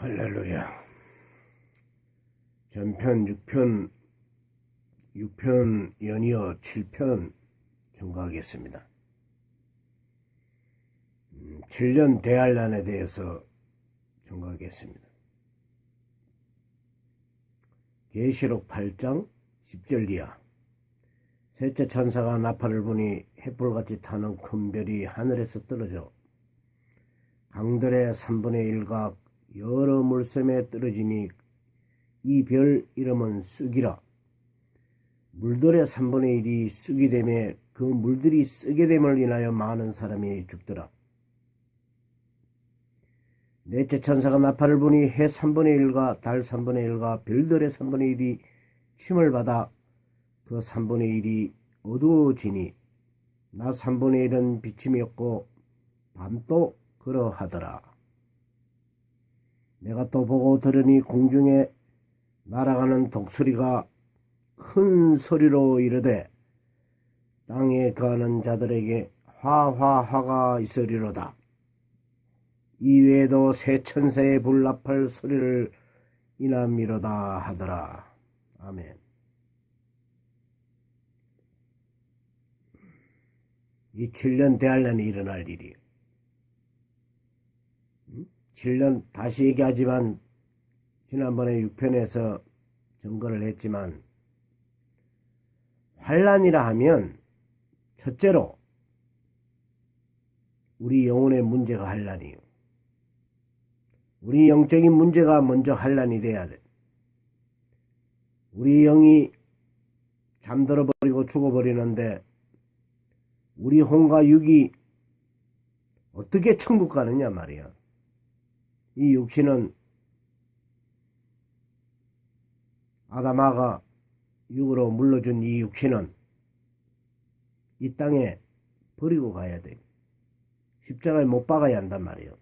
할렐루야. 전편 6편 연이어 7편 증거하겠습니다. 7년 대환란에 대해서 증거하겠습니다. 계시록 8장 10절 이하. 셋째 천사가 나팔을 부니 햇불같이 타는 큰 별이 하늘에서 떨어져 강들의 3분의 1각 여러 물샘에 떨어지니 이 별 이름은 쑥이라. 물들의 3분의 1이 쑥이 되매 그 물들이 쓰게 됨을 인하여 많은 사람이 죽더라. 넷째 천사가 나팔을 부니 해 3분의 1과 달 3분의 1과 별들의 3분의 1이 쉼을 받아 그 3분의 1이 어두워지니 낮 3분의 1은 비침이 없고 밤도 그러하더라. 내가 또 보고 들으니 공중에 날아가는 독수리가 큰 소리로 이르되 땅에 거하는 자들에게 화화화가 있으리로다. 이외에도 새 천사의 불나팔 소리를 인함이로다 하더라. 아멘. 이 7년 대환란이 일어날 일이에요. 7년 다시 얘기하지만 지난번에 6편에서 증거를 했지만 환란이라 하면 첫째로 우리 영혼의 문제가 환란이에요. 우리 영적인 문제가 먼저 환란이 돼야 돼. 우리 영이 잠들어버리고 죽어버리는데 우리 혼과 육이 어떻게 천국 가느냐 말이야. 이 육신은 아담아가 육으로 물러준 이 육신은 이 땅에 버리고 가야 돼. 십자가에 못 박아야 한단 말이에요.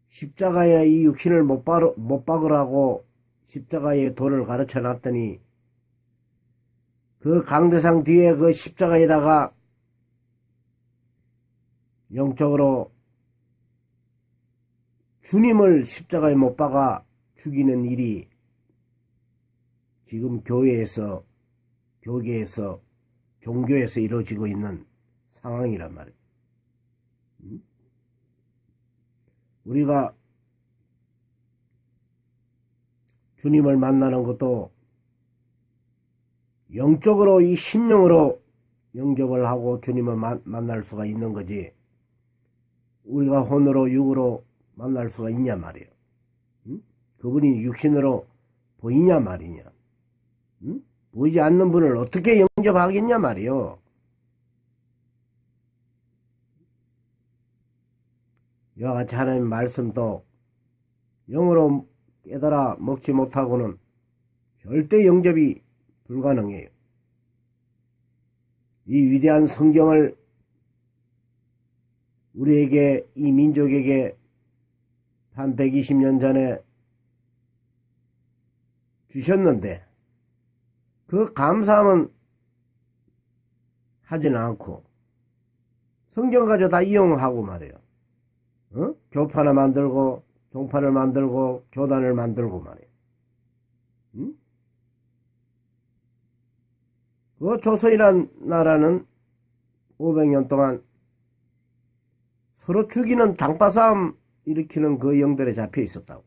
십자가에 이 육신을 못 박으라고 십자가의 도를 가르쳐 놨더니 그 강대상 뒤에 그 십자가에다가 영적으로 주님을 십자가에 못 박아 죽이는 일이 지금 교회에서, 교계에서, 종교에서 이루어지고 있는 상황이란 말이에요. 우리가 주님을 만나는 것도 영적으로 이 심령으로 영접을 하고 주님을 만날 수가 있는 거지 우리가 혼으로 육으로 만날 수가 있냐 말이에요. 그분이 육신으로 보이냐 말이냐. 보이지 않는 분을 어떻게 영접하겠냐 말이에요. 이와 같이 하나님의 말씀도 영으로 깨달아 먹지 못하고는 절대 영접이 불가능해요. 이 위대한 성경을 우리에게, 이 민족에게 한 120년 전에 주셨는데 그 감사함은 하지는 않고 성경 가지고 다 이용하고 말이에요. 교파를 만들고 종파를 만들고 교단을 만들고 말이에요. 그 조선이란 나라는 500년 동안 서로 죽이는 당파싸움 일으키는 그 영들에 잡혀 있었다고.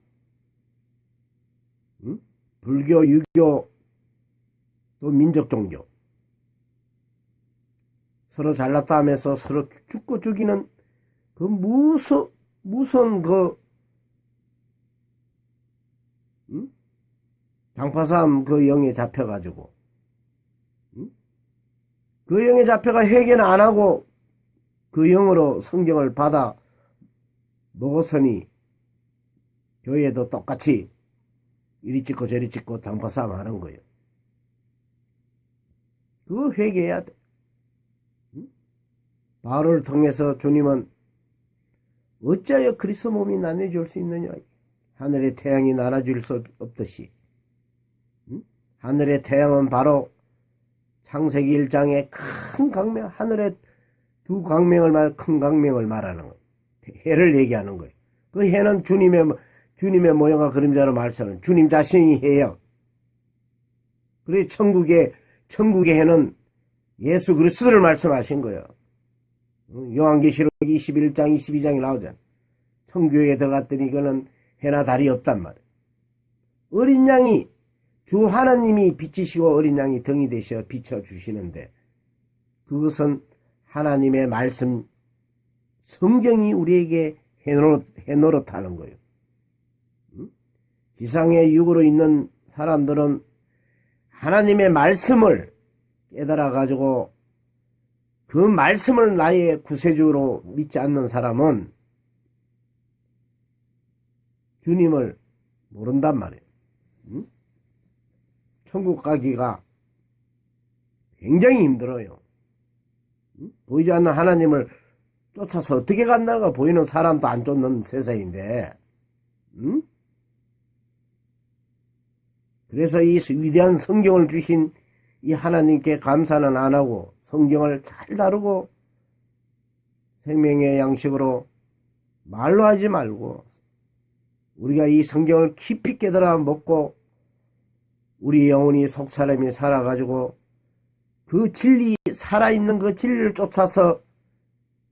불교, 유교, 또 민족 종교. 서로 잘났다 하면서 서로 죽고 죽이는 그 무슨 당파싸움 그 영에 잡혀가지고, 그 영에 잡혀가 회개는 안 하고 그 영으로 성경을 받아 먹었으니 교회도 똑같이 이리 찍고 저리 찍고 당파싸움 하는 거예요. 그거 회개해야 돼. 바울을 통해서 주님은 어찌하여 그리스도 몸이 나눠줄 수 있느냐. 하늘의 태양이 나눠줄 수 없듯이 하늘의 태양은 바로 창세기 1장의 큰 강명, 하늘의 두 강명을 큰 강명을 말하는 거예요. 해를 얘기하는 거예요. 그 해는 주님의 모양과 그림자로 말씀하는 주님 자신이 해요. 그리고 천국의 해는 예수 그리스도를 말씀하신 거예요. 요한계시록 21장 22장이 나오잖아. 천국에 들어갔더니 이거는 해나 달이 없단 말이에요. 어린 양이 주 하나님이 빛이시고 어린 양이 등이 되셔 비춰주시는데 그것은 하나님의 말씀 성경이 우리에게 해노릇하는 거예요. 지상에 육으로 있는 사람들은 하나님의 말씀을 깨달아 가지고 그 말씀을 나의 구세주로 믿지 않는 사람은 주님을 모른단 말이에요. 천국 가기가 굉장히 힘들어요. 보이지 않는 하나님을 쫓아서 어떻게 간다가 보이는 사람도 안 쫓는 세상인데, 그래서 이 위대한 성경을 주신 이 하나님께 감사는 안 하고 성경을 잘 다루고 생명의 양식으로 말로 하지 말고 우리가 이 성경을 깊이 깨달아 먹고 우리 영혼이 속사람이 살아가지고 그 진리, 살아있는 그 진리를 쫓아서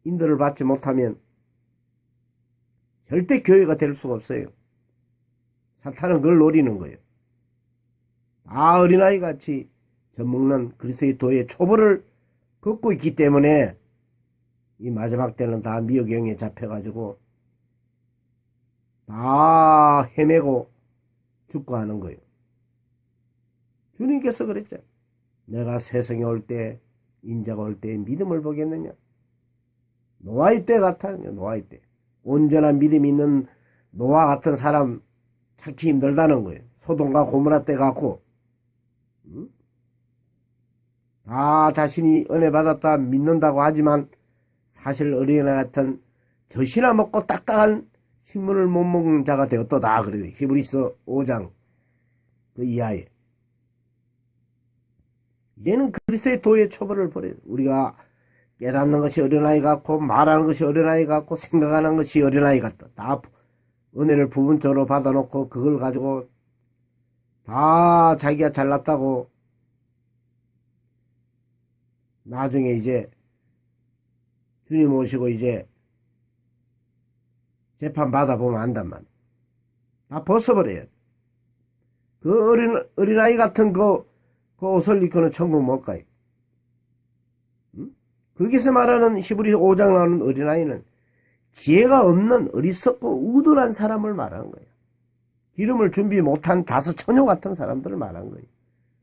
인도를 받지 못하면 절대 교회가 될 수가 없어요. 사탄은 그걸 노리는 거예요. 다 어린아이 같이 젖먹는 그리스도의 도의 초보를 걷고 있기 때문에 이 마지막 때는 다 미혹경에 잡혀가지고 다 헤매고 죽고 하는 거예요. 주님께서 그랬죠. 내가 세상에 올 때 인자가 올 때 믿음을 보겠느냐. 노아의 때 같아요. 노아의 때. 온전한 믿음이 있는 노아 같은 사람 찾기 힘들다는 거예요. 소돔과 고모라 때 같고 다 자신이 은혜 받았다 믿는다고 하지만 사실 어린아이 같은 젖이나 먹고 딱딱한 식물을 못 먹는 자가 되었도다. 그래요. 히브리서 5장 그 이하에. 얘는 그리스도의 도의 초벌을 버려요. 우리가 깨닫는 것이 어린아이 같고 말하는 것이 어린아이 같고 생각하는 것이 어린아이 같다. 다 은혜를 부분적으로 받아놓고 그걸 가지고 다 자기가 잘났다고 나중에 이제 주님 오시고 이제 재판 받아보면 안단 말이야. 다 벗어버려요. 그 어린아이 같은 그 옷을 입고는 천국 못 가요. 거기서 말하는 히브리 5장 나오는 어린아이는 지혜가 없는 어리석고 우둔한 사람을 말하는 거예요. 기름을 준비 못한 다섯 처녀 같은 사람들을 말한 거예요.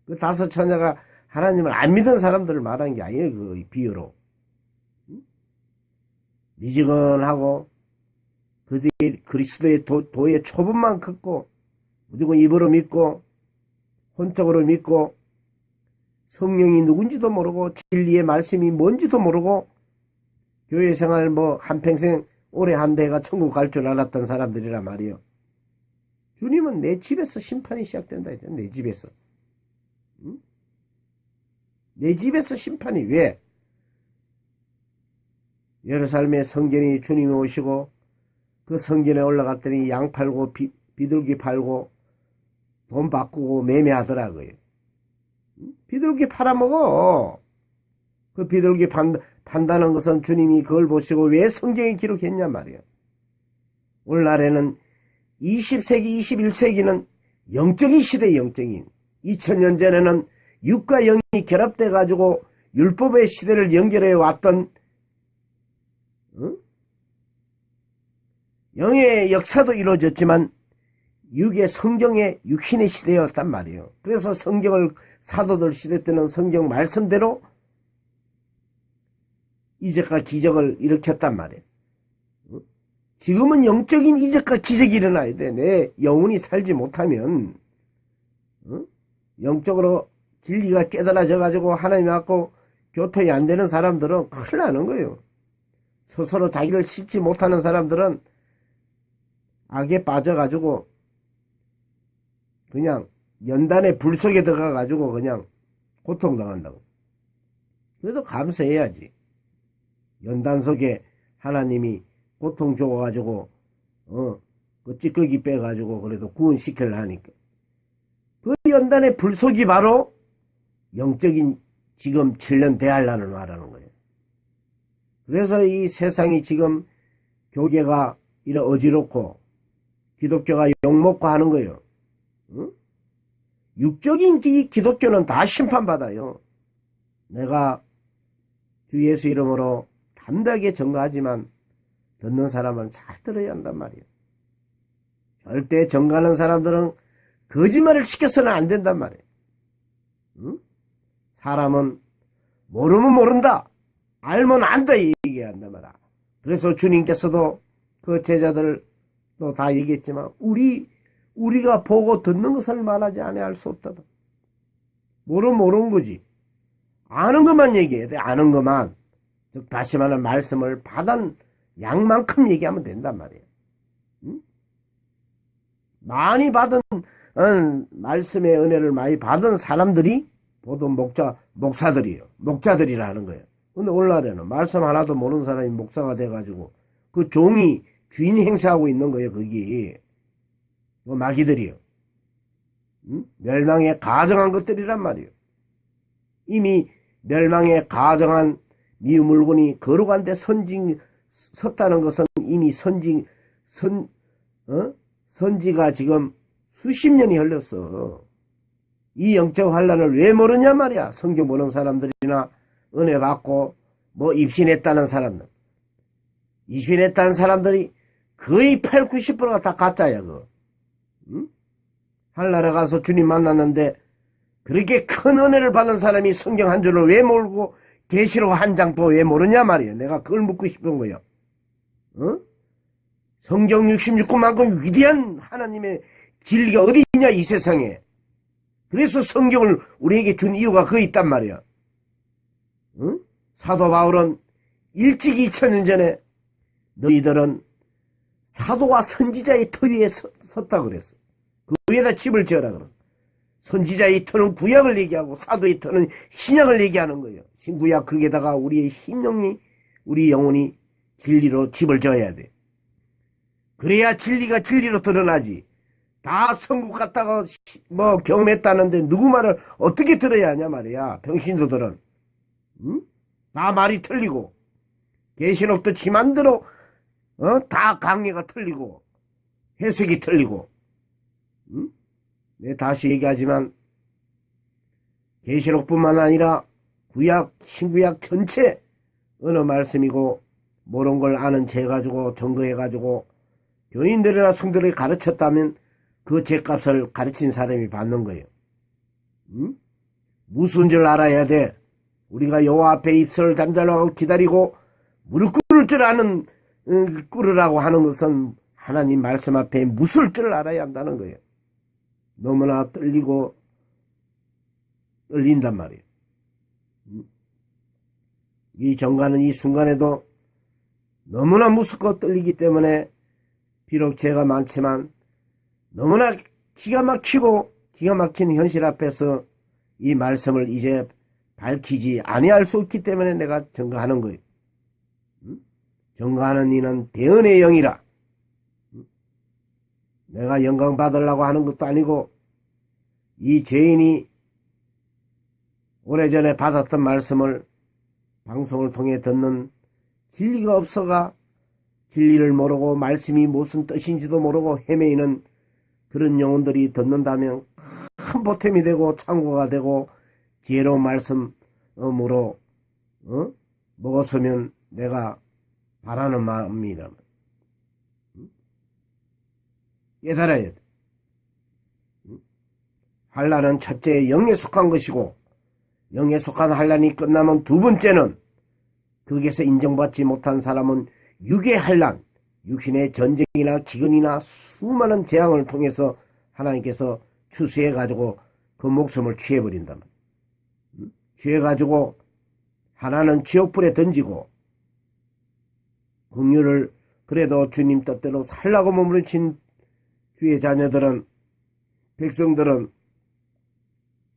그 다섯 처녀가 하나님을 안 믿은 사람들을 말한 게 아니에요. 그 비유로. 미지근하고 그들이 그리스도의 도의 초본만 걷고 무조건 입으로 믿고 혼적으로 믿고 성령이 누군지도 모르고 진리의 말씀이 뭔지도 모르고 교회 생활 한평생 오래 한대가 천국 갈 줄 알았던 사람들이란 말이에요. 주님은 내 집에서 심판이 시작된다 했죠. 내 집에서. 내 집에서 심판이 왜? 예루살렘에 성전이 주님이 오시고 그 성전에 올라갔더니 양 팔고 비둘기 팔고 돈 바꾸고 매매하더라고요. 비둘기 팔아먹어. 그 비둘기 판다는 것은 주님이 그걸 보시고 왜 성경에 기록했냔 말이에요. 오늘날에는 20세기, 21세기는 영적인 시대, 영적인. 2000년 전에는 육과 영이 결합돼 가지고 율법의 시대를 연결해 왔던 영의 역사도 이루어졌지만 육의 성경의 육신의 시대였단 말이에요. 그래서 성경을 사도들 시대 때는 성경 말씀대로 이적과 기적을 일으켰단 말이에요. 지금은 영적인 이적과 기적이 일어나야 돼. 내 영혼이 살지 못하면 영적으로 진리가 깨달아져 가지고 하나님 갖고 교통이 안 되는 사람들은 큰일 나는 거예요. 스스로 자기를 씻지 못하는 사람들은 악에 빠져가지고 그냥 연단의 불 속에 들어가가지고 그냥 고통당한다고. 그래도 감사해야지. 연단 속에 하나님이 고통 줘가지고 그 찌꺼기 빼가지고 그래도 구원시키려 하니까. 그 연단의 불속이 바로 영적인 지금 7년 대환란을 말하는 거예요. 그래서 이 세상이 지금 교계가 이런 어지럽고 기독교가 욕먹고 하는 거예요. 응? 육적인 이 기독교는 다 심판받아요. 내가 주 예수 이름으로 담대하게 증거하지만 듣는 사람은 잘 들어야 한단 말이에요. 절대 증거하는 사람들은 거짓말을 시켜서는 안 된단 말이에요. 응? 사람은 모르면 모른다, 알면 안다 얘기한단 말이야. 그래서 주님께서도 그 제자들 또 다 얘기했지만 우리가 보고 듣는 것을 말하지 아니할 수 없다. 모르면 모르는 거지. 아는 것만 얘기해야 돼. 아는 것만. 즉 다시 말하면 말씀을 받은 양만큼 얘기하면 된단 말이에요. 응? 많이 받은 말씀의 은혜를 많이 받은 사람들이 보통 목사들이에요. 목자들이라 하는 거예요. 근데 오늘날에는 말씀 하나도 모르는 사람이 목사가 돼가지고 그 종이 주인 행세하고 있는 거예요. 거기 마귀들이요. 응? 멸망에 가정한 것들이란 말이에요. 이미 멸망에 가정한 미물건이 거룩한데 섰다는 것은 이미 선지가 지금 수십 년이 흘렀어. 이 영적 환란을 왜 모르냐 말이야. 성경 보는 사람들이나 은혜 받고 뭐 입신했다는 사람들. 입신했다는 사람들이 거의 8, 90%가 다 가짜야. 응? 하늘나라 가서 주님 만났는데 그렇게 큰 은혜를 받은 사람이 성경 한 줄을 왜 모르고 계시록 한 장도 왜 모르냐 말이에요. 내가 그걸 묻고 싶은 거예요. 어? 성경 66권만큼 위대한 하나님의 진리가 어디 있냐 이 세상에. 그래서 성경을 우리에게 준 이유가 그거 있단 말이야. 응? 사도 바울은 일찍 2000년 전에 너희들은 사도와 선지자의 터 위에 섰다 그랬어. 그 위에다 집을 지어라 그랬어. 선지자의 터는 구약을 얘기하고 사도의 터는 신약을 얘기하는 거예요. 신구약 거기에다가 우리의 심령이 우리 영혼이 진리로 집을 지어야 돼. 그래야 진리가 진리로 드러나지. 다 천국 갔다가 뭐 경험했다는데 누구 말을 어떻게 들어야 하냐 말이야. 병신도들은. 응? 다 말이 틀리고 계시록도 지 맘대로 다 강의가 틀리고 해석이 틀리고. 응? 네, 다시 얘기하지만 계시록뿐만 아니라 구약, 신구약 전체 어느 말씀이고 모르는 걸 아는 죄 가지고 증거해가지고 교인들이나 성도들이 가르쳤다면 그 죄값을 가르친 사람이 받는 거예요. 응? 무슨 줄 알아야 돼. 우리가 여호와 앞에 입술을 잠자라고 기다리고 무릎 꿇을 줄 아는 꿇으라고 하는 것은 하나님 말씀 앞에 무술 줄 알아야 한다는 거예요. 너무나 떨린단 말이에요. 이 정가는 이 순간에도 너무나 무섭고 떨리기 때문에 비록 죄가 많지만 너무나 기가 막힌 현실 앞에서 이 말씀을 이제 밝히지 아니할 수 없기 때문에 내가 증거하는 거예요. 증거하는 이는 대언의 영이라. 내가 영광 받으려고 하는 것도 아니고 이 죄인이 오래전에 받았던 말씀을 방송을 통해 듣는 진리가 없어가 진리를 모르고 말씀이 무슨 뜻인지도 모르고 헤매이는 그런 영혼들이 듣는다면 큰 보탬이 되고 참고가 되고 지혜로운 말씀으로 먹었으면 내가 바라는 마음이다. 깨달아야 돼. 환란은 첫째 영에 속한 것이고 영에 속한 환란이 끝나면 두 번째는 거기에서 인정받지 못한 사람은 육의 환란, 육신의 전쟁이나 기근이나 수많은 재앙을 통해서 하나님께서 추수해가지고 그 목숨을 취해버린단 말이야. 취해가지고 하나는 지옥불에 던지고 긍휼을 그래도 주님 뜻대로 살라고 몸부림친 주의 자녀들은 백성들은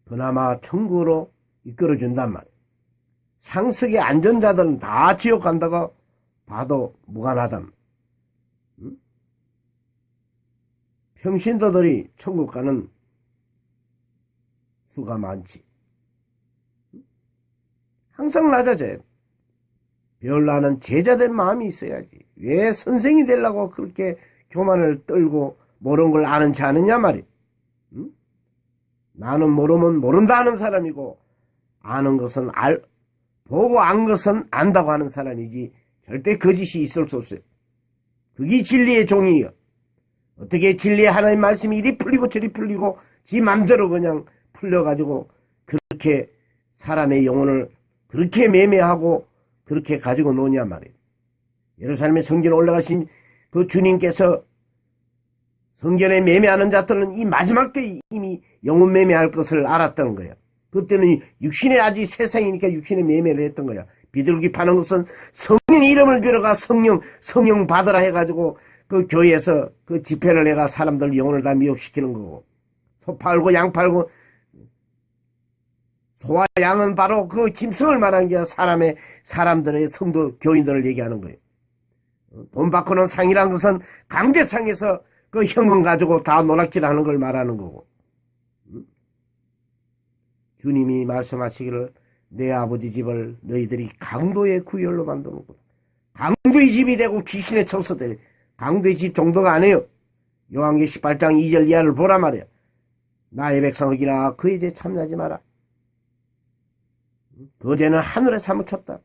그나마 천국으로 이끌어준단 말이야. 상석의 안전자들은 다 지옥 간다고 봐도 무관하단 말이야. 평신도들이 천국 가는 수가 많지. 항상 낮아져요. 배우려는 제자된 마음이 있어야지. 왜 선생이 되려고 그렇게 교만을 떨고 모르는 걸 아는 체 아느냐 말이야. 응? 나는 모르면 모른다 하는 사람이고, 아는 것은 보고 안 것은 안다고 하는 사람이지 절대 거짓이 있을 수 없어요. 그게 진리의 종이에요. 어떻게 진리의 하나님 말씀이 이리 풀리고 저리 풀리고 지 맘대로 그냥 풀려가지고 그렇게 사람의 영혼을 그렇게 매매하고 그렇게 가지고 노냐 말이에요. 예루살렘에 성전에 올라가신 그 주님께서 성전에 매매하는 자들은 이 마지막 때 이미 영혼 매매할 것을 알았던 거예요. 그때는 육신의 아직 세상이니까 육신의 매매를 했던 거야. 비둘기 파는 것은 성령의 이름을 빌어가 성령 받으라 해가지고 그 교회에서 그 집회를 해가 사람들 영혼을 다 미혹시키는 거고, 소 팔고 양 팔고, 소와 양은 바로 그 짐승을 말하는 게 사람들의 성도 교인들을 얘기하는 거예요. 돈 받고는 상이란 것은 강대상에서 그 현금 가지고 다 노락질하는 걸 말하는 거고. 주님이 말씀하시기를 내 아버지 집을 너희들이 강도의 구열로 만드는구나. 강도의 집이 되고 귀신의 처소되네. 강도의 집 정도가 아니에요. 요한계시록 18장 2절 이하를 보라 말이야. 나의 백성이나 그의 죄 참여하지 마라. 그 죄는 하늘에 사무쳤다.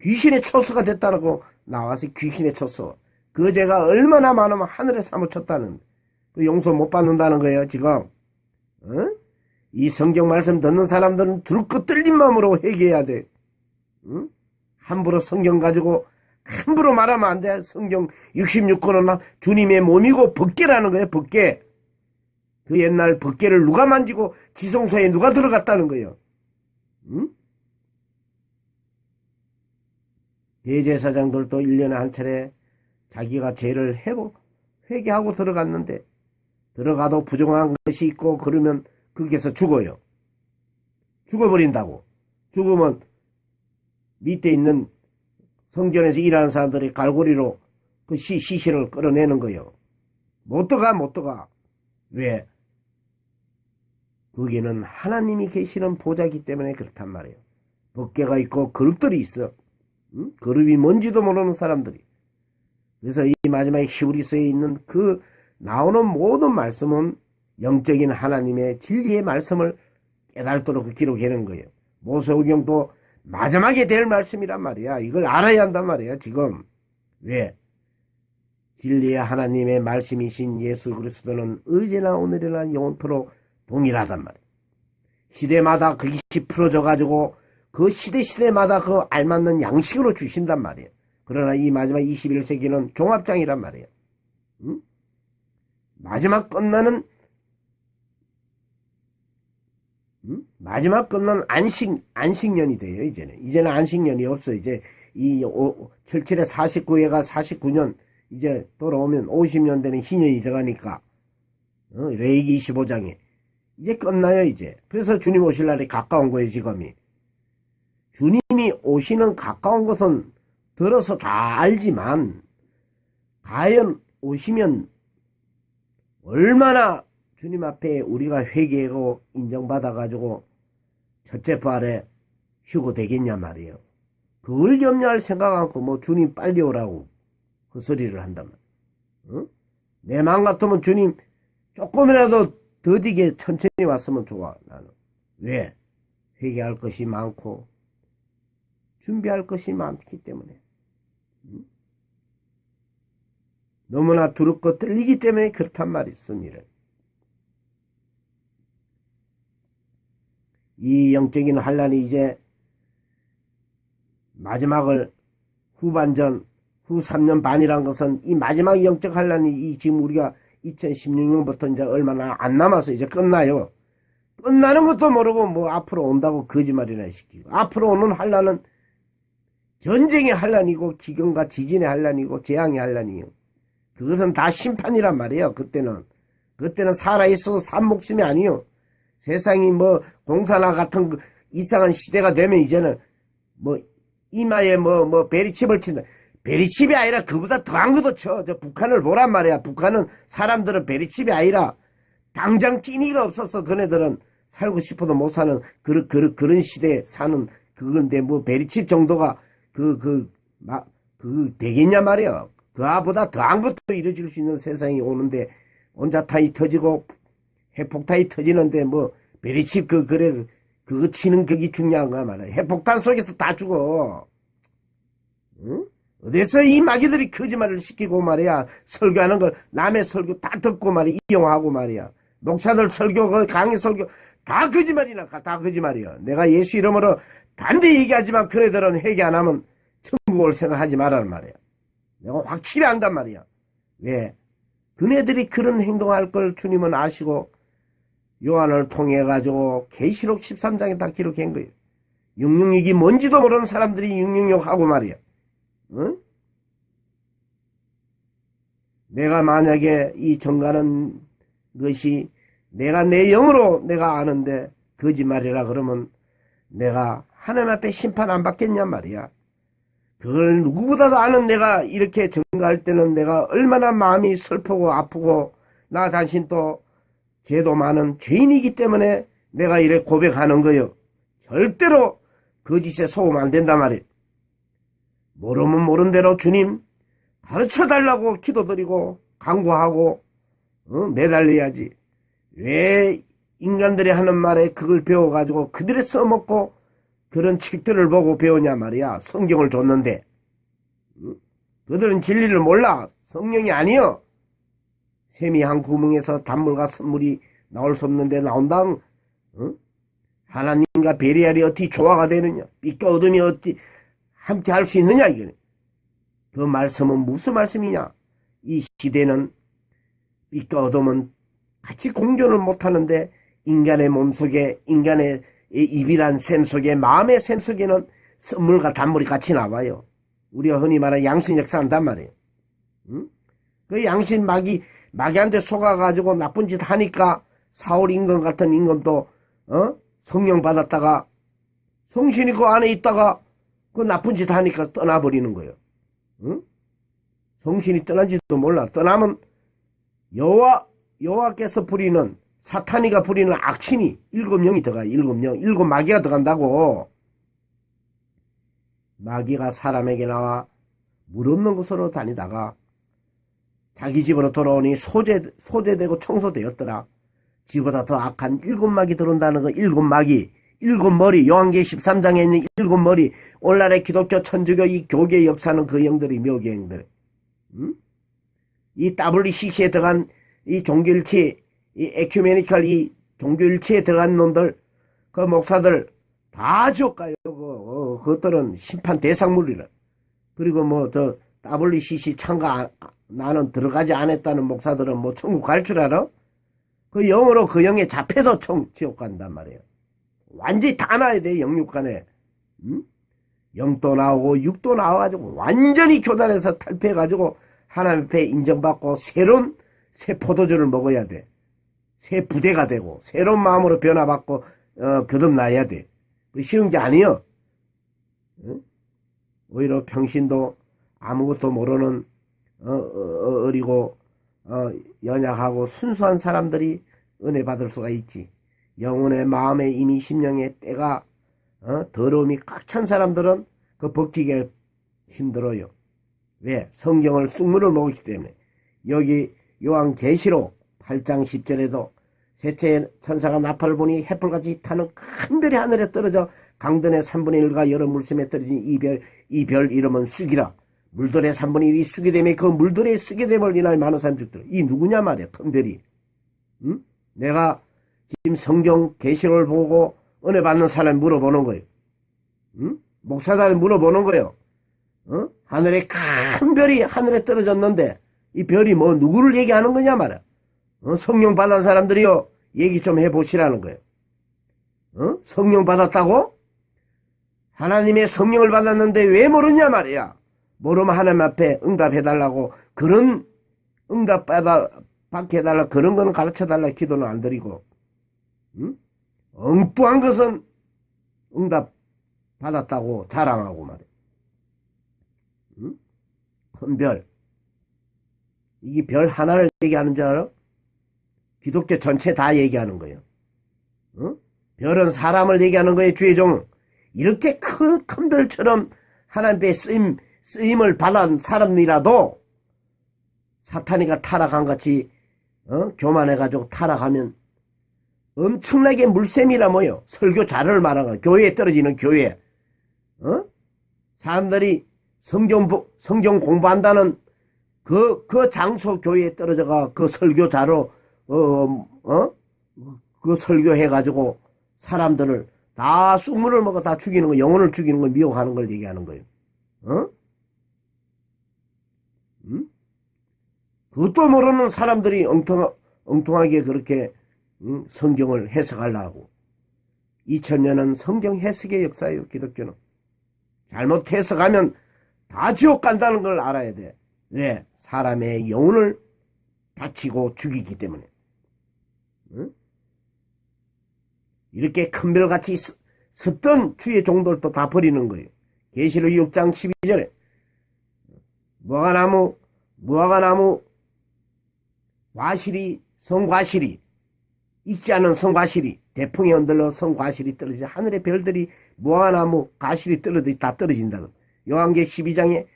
귀신의 처소가 됐다고 나와서 귀신의 처소. 그 죄가 얼마나 많으면 하늘에 사무쳤다는, 그 용서 못 받는다는 거예요 지금. 어? 이 성경 말씀 듣는 사람들은 들고 떨린 마음으로 회개해야 돼. 응? 함부로 성경 가지고 함부로 말하면 안 돼. 성경 66권은 주님의 몸이고 법궤라는 거예요. 법궤. 그 옛날 법궤를 누가 만지고 지성소에 누가 들어갔다는 거예요. 응? 대제사장들도 1년에 한 차례 자기가 죄를 회개하고 들어갔는데, 들어가도 부정한 것이 있고 그러면 거기에서 죽어요. 죽어버린다고. 죽으면 밑에 있는 성전에서 일하는 사람들이 갈고리로 그 시신을 끌어내는 거예요. 못 들어가. 왜? 거기는 하나님이 계시는 보좌이기 때문에 그렇단 말이에요. 법궤가 있고 그룹들이 있어. 응? 그룹이 뭔지도 모르는 사람들이. 그래서 이 마지막에 히브리서에 있는 그 나오는 모든 말씀은 영적인 하나님의 진리의 말씀을 깨달도록 기록해낸 거예요. 모세오경도 마지막에 될 말씀이란 말이야. 이걸 알아야 한단 말이야 지금. 왜? 진리의 하나님의 말씀이신 예수 그리스도는 어제나 오늘이나 영원토록 동일하단 말이야. 시대마다 그것이 풀어져 가지고 그 시대마다 그 알맞는 양식으로 주신단 말이야. 그러나 이 마지막 21세기는 종합장이란 말이야. 응? 마지막 끝나는 안식년이 돼요, 이제는 안식년이 없어. 이제, 77에 49회가 49년, 이제 돌아오면 50년 되는 희년이 들어가니까, 레위기 25장에. 이제 끝나요, 이제. 그래서 주님 오실 날이 가까운 거예요, 지금이. 주님이 오시는 가까운 것은 들어서 다 알지만, 과연 오시면 얼마나 주님 앞에 우리가 회개하고 인정받아가지고 첫째 부활에 휴고 되겠냐 말이에요. 그걸 염려할 생각 않고 뭐 주님 빨리 오라고 그 소리를 한단 말이에요. 어? 내 마음 같으면 주님 조금이라도 더디게 천천히 왔으면 좋아. 나는. 왜? 회개할 것이 많고 준비할 것이 많기 때문에. 너무나 두렵고 떨리기 때문에 그렇단 말이 있습니다. 이 영적인 환란이 이제 마지막을 후 3년 반이란 것은 이 마지막 영적 환란이 지금 우리가 2016년부터 이제 얼마나 안 남아서 이제 끝나요. 끝나는 것도 모르고 뭐 앞으로 온다고 거짓말이나 시키고, 앞으로 오는 환란은 전쟁의 환란이고 기근과 지진의 환란이고 재앙의 환란이에요. 그것은 다 심판이란 말이에요. 그때는 살아있어도 산 목숨이 아니요. 세상이 뭐 공사나 같은 이상한 시대가 되면 이제는 뭐 이마에 뭐 베리칩을 친다. 베리칩이 아니라 그보다 더한 것도 쳐. 저 북한을 보란 말이야. 북한은 사람들은 베리칩이 아니라 당장 찐이가 없어서 그네들은 살고 싶어도 못 사는 그런 시대에 사는 그건데 뭐 베리칩 정도가 되겠냐 말이야. 그아보다 더한 것도 이루어질 수 있는 세상이 오는데 온자탄이 터지고 핵폭탄이 터지는데 뭐 베리칩 그거 치는 그게 중요한 거야 말이야. 핵폭탄 속에서 다 죽어. 응? 어디서 이 마귀들이 거짓말을 시키고 말이야. 설교하는 걸 남의 설교 다 듣고 말이야. 이용하고 말이야. 목사들 설교 강의 설교 다 거짓말이나 다 거짓말이야. 내가 예수 이름으로 반드시 얘기하지만 그네들은 회개 안 하면 천국 올 생각하지 말라는 말이야. 내가 확실히 안단 말이야. 왜? 그네들이 그런 행동할 걸 주님은 아시고 요한을 통해 가지고 계시록 13장에 다 기록한 거예요. 666이 뭔지도 모르는 사람들이 666 하고 말이야. 응? 내가 만약에 이 정가는 것이 내가 내 영으로 내가 아는데 거짓말이라 그러면 내가 하나님 앞에 심판 안 받겠냐 말이야. 그걸 누구보다도 아는 내가 이렇게 증거할 때는 내가 얼마나 마음이 슬프고 아프고 나 자신 또 죄도 많은 죄인이기 때문에 내가 이렇게 고백하는 거요. 절대로 거짓에 속으면 안 된단 말이야. 모르면 모른 대로 주님 가르쳐달라고 기도드리고 강구하고 매달려야지. 왜 인간들이 하는 말에 그걸 배워가지고 그들이 써먹고 그런 책들을 보고 배우냐 말이야. 성경을 줬는데 그들은 진리를 몰라. 성령이 아니여. 샘이 한 구멍에서 단물과 선물이 나올 수 없는데 나온다. 하나님과 베리알이 어떻게 조화가 되느냐. 빛과 어둠이 어떻게 함께 할 수 있느냐 이거네. 그 말씀은 무슨 말씀이냐. 이 시대는 빛과 어둠은 같이 공존을 못하는데 인간의 몸속에 인간의 입이란 샘 속에 마음의 샘 속에는 선물과 단물이 같이 나와요. 우리가 흔히 말하는 양신 역사한단 말이에요. 그 양신 마귀한테 속아가지고 나쁜 짓 하니까 사울 임금 같은 임금도 성령 받았다가 성신이 그 안에 있다가 그 나쁜 짓 하니까 떠나버리는 거예요. 성신이 떠난지도 몰라. 떠나면 여호와께서 부리는 사탄이가 부리는 악신이 7영이 들어가. 7 마귀가 들어간다고. 마귀가 사람에게 나와 물 없는 곳으로 다니다가 자기 집으로 돌아오니 소재되고 청소되었더라. 지보다 더 악한 7마귀 들어온다는 거. 7마귀 7머리. 요한계 13장에 있는 7머리. 오늘날의 기독교 천주교 이 교계 역사는 그 영들이 묘계 영들. 이 WCC에 들어간 이 종교일치 이 에큐메니컬 이 종교일치에 들어간 놈들 그 목사들 다 지옥 가요. 그것들은 심판 대상물이라. 그리고 뭐 저 WCC 참가 나는 들어가지 않았다는 목사들은 뭐 천국 갈 줄 알아? 그 영으로 그 영에 잡혀도 지옥 간단 말이에요. 완전히 다 나야 돼. 영육간에. 영도 나오고 육도 나와가지고 완전히 교단에서 탈피해가지고 하나님 앞에 인정받고 새로운 새 포도주를 먹어야 돼. 새 부대가 되고 새로운 마음으로 변화받고 거듭나야 돼. 쉬운 게 아니여. 오히려 평신도 아무것도 모르는 어리고 연약하고 순수한 사람들이 은혜 받을 수가 있지. 영혼의 마음의 이미 심령의 때가 더러움이 꽉 찬 사람들은 그 벗기게 힘들어요. 왜? 성경을 쑥물을 먹었기 때문에. 여기 요한계시록 8장 10절에도 셋째 천사가 나팔을 보니 햇불같이 타는 큰 별이 하늘에 떨어져 강변의 3분의 1과 여러 물샘에 떨어진 이 별 이름은 쑥이라. 물들의 3분의 1이 쑥이 되며 그 물들의 쑥이 됨을 인하여 많은 사람이 죽더라. 이 누구냐 말이야. 큰 별이. 내가 지금 성경 계시록을 보고 은혜 받는 사람이 물어보는 거예요. 목사들이 물어보는 거예요. 하늘에 큰 별이 하늘에 떨어졌는데 이 별이 뭐 누구를 얘기하는 거냐 말이야. 성령 받은 사람들이요 얘기 좀 해보시라는 거예요. 성령 받았다고? 하나님의 성령을 받았는데 왜 모르냐 말이야. 모르면 하나님 앞에 응답해달라고 그런 응답 받게 해달라 그런 거는 가르쳐달라 기도는 안 드리고 엉뚱한 것은 응답 받았다고 자랑하고 말이야. 큰 별. 이게 별 하나를 얘기하는 줄 알아? 기독교 전체 다 얘기하는 거예요. 어? 별은 사람을 얘기하는 거예요, 주의 종. 이렇게 큰 별처럼 하나님의 쓰임을 받은 사람이라도 사탄이가 타락한 같이 교만해가지고 타락하면 엄청나게 물샘이라 뭐요? 설교 자료를 말하는 거야. 교회에 떨어지는 교회. 사람들이 성경 공부한다는 그 장소 교회에 떨어져가 그 설교 자료, 그 설교해가지고 사람들을 다 쑥물을 먹어 다 죽이는 거, 영혼을 죽이는 걸 미혹하는 걸 얘기하는 거예요. 그것도 모르는 사람들이 엉뚱하게 그렇게 성경을 해석하려고. 2000년은 성경 해석의 역사예요. 기독교는. 잘못 해석하면 다 지옥 간다는 걸 알아야 돼. 왜? 사람의 영혼을 다치고 죽이기 때문에. 이렇게 큰 별같이 섰던 주의 종들도 다 버리는 거예요. 계시록 6장 12절에 무화과나무 과실이, 성과실이, 익지 않은 성과실이, 대풍에 흔들려 성과실이 떨어지자 하늘의 별들이 무화과나무 과실이 다 떨어진다. 요한계 12장에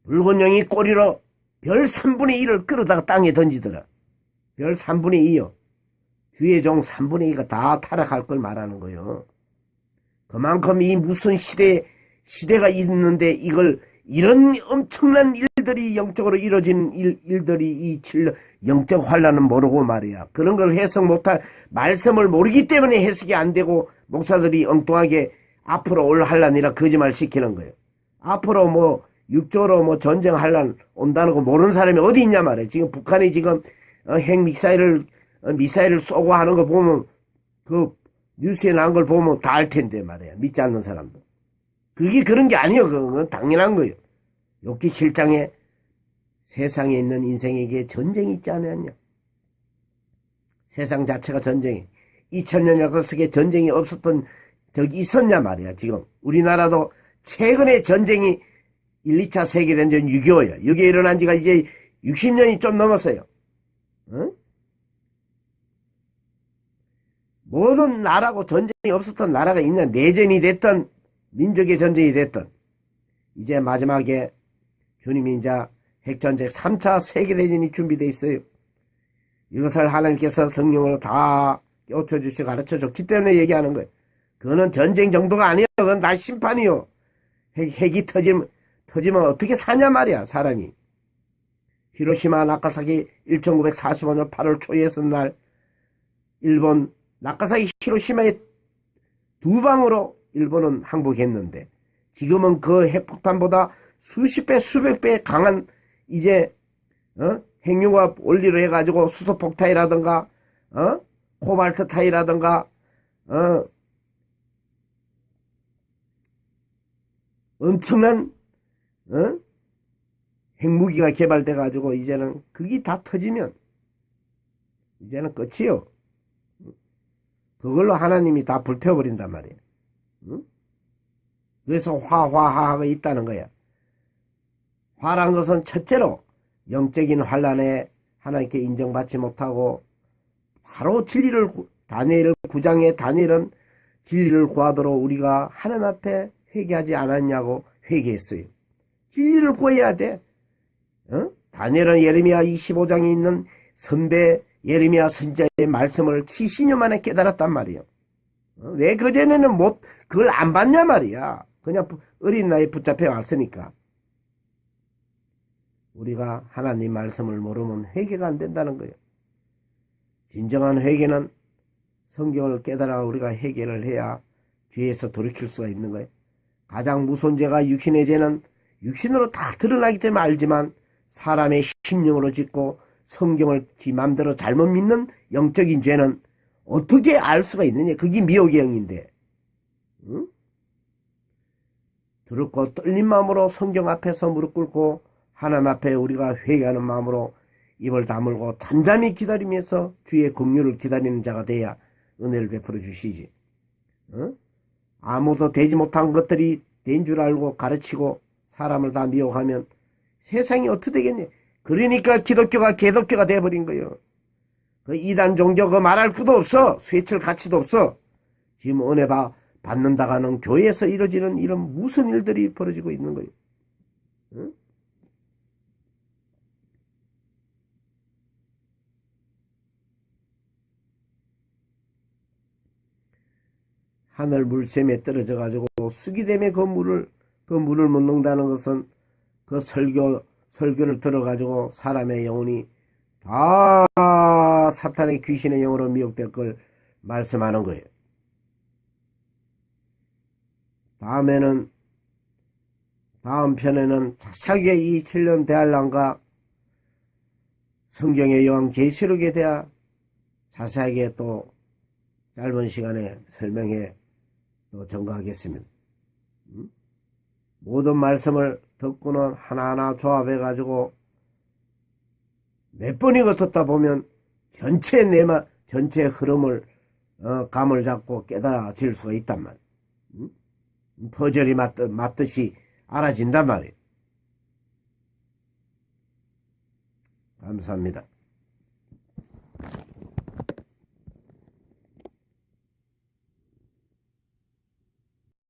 붉은 용이 꼬리로 별 3분의 1을 끌어다가 땅에 던지더라. 별 3분의 2요. 주의 종 3분의 2가 다 타락할 걸 말하는 거예요. 그만큼 이 무슨 시대가 있는데 이런 엄청난 일들이 영적으로 이루어진 일들이 영적 환란은 모르고 말이야. 그런 걸 해석 못할, 말씀을 모르기 때문에 해석이 안 되고 목사들이 엉뚱하게 앞으로 올 환란이라 거짓말 시키는 거예요. 앞으로 육조로 전쟁 환란 온다는 거 모르는 사람이 어디 있냐 말이야. 지금 북한이 지금 핵 미사일을 쏘고 하는 거 보면 그 뉴스에 나온 걸 보면 다 알 텐데 말이야. 믿지 않는 사람도. 그게 그런 게 아니에요. 그건 당연한 거예요. 욥기 7장에 세상에 있는 인생에게 전쟁이 있지 않았냐. 세상 자체가 전쟁이. 2000년 역사 속에 전쟁이 없었던 적이 있었냐 말이야. 지금 우리나라도 최근에 전쟁이 1, 2차 세계대전 6.25야. 이게 일어난 지가 이제 60년이 좀 넘었어요. 모든 나라고 전쟁이 없었던 나라가 있냐. 내전이 됐던 민족의 전쟁이 됐던 이제 마지막에 주님이 이제 핵전쟁 3차 세계대전이 준비되어 있어요. 이것을 하나님께서 성령으로 다 껴쳐주시고 가르쳐줬기 때문에 얘기하는 거예요. 그거는 전쟁 정도가 아니에요. 그건 다 심판이요. 핵이 터지면 어떻게 사냐 말이야, 사람이. 히로시마 나가사키 1945년 8월 초에 있었던 날 일본 나가사키 히로시마에 2방으로 일본은 항복했는데 지금은 그 핵폭탄보다 수십 배 수백 배 강한 이제 핵융합 원리로 해가지고 수소폭탄이라든가 코발트탄이라든가 엄청난 핵무기가 개발돼가지고 이제는 그게 다 터지면 이제는 끝이요. 그걸로 하나님이 다 불태워버린단 말이에요. 그래서 화가 있다는 거야. 화란 것은 첫째로 영적인 환란에 하나님께 인정받지 못하고 바로 진리를 다니엘 9장에 다니엘은 진리를 구하도록 우리가 하나님 앞에 회개하지 않았냐고 회개했어요. 진리를 구해야 돼. 다니엘은 예레미야 25장에 있는 선배 예레미야 선지자의 말씀을 70년 만에 깨달았단 말이에요. 왜 그전에는 그걸 안 봤냐 말이야. 그냥 어린 나이에 붙잡혀 왔으니까. 우리가 하나님 말씀을 모르면 회개가 안 된다는 거예요. 진정한 회개는 성경을 깨달아 우리가 회개를 해야 죄에서 돌이킬 수가 있는 거예요. 가장 무서운 죄가 육신의 죄는 육신으로 다 드러나기 때문에 알지만 사람의 심령으로 짓고 성경을 지 맘대로 잘못 믿는 영적인 죄는 어떻게 알 수가 있느냐. 그게 미혹의 영인데. 응? 두렵고 떨린 마음으로 성경 앞에서 무릎 꿇고 하나님 앞에 우리가 회개하는 마음으로 입을 다물고 잠잠히 기다리면서 주의 긍휼을 기다리는 자가 돼야 은혜를 베풀어 주시지. 아무도 되지 못한 것들이 된 줄 알고 가르치고 사람을 다 미혹하면 세상이 어떻게 되겠냐. 그러니까 기독교가 개독교가 돼버린 거예요. 그 이단 종교 그 말할 것도 없어. 쇠칠 가치도 없어. 지금 은혜 받는다가는 교회에서 이루어지는 이런 무슨 일들이 벌어지고 있는 거예요. 응? 하늘 물샘에 떨어져 가지고 쑥이 되면 그 물을 못 먹는다는 것은 그 설교를 들어 가지고 사람의 영혼이 다 사탄의 귀신의 영으로 미혹될 걸 말씀하는 거예요. 다음 편에는 자세하게 이 7년 대환란과 성경의 요한계시록에 대해 자세하게 또 짧은 시간에 설명해 또 전가하겠습니다. 모든 말씀을 듣고는 하나하나 조합해 가지고 몇 번이고 듣다 보면 전체 흐름을 감을 잡고 깨달아질 수가 있단 말이에요. 퍼즐이 맞듯이 알아진단 말이에요. 감사합니다.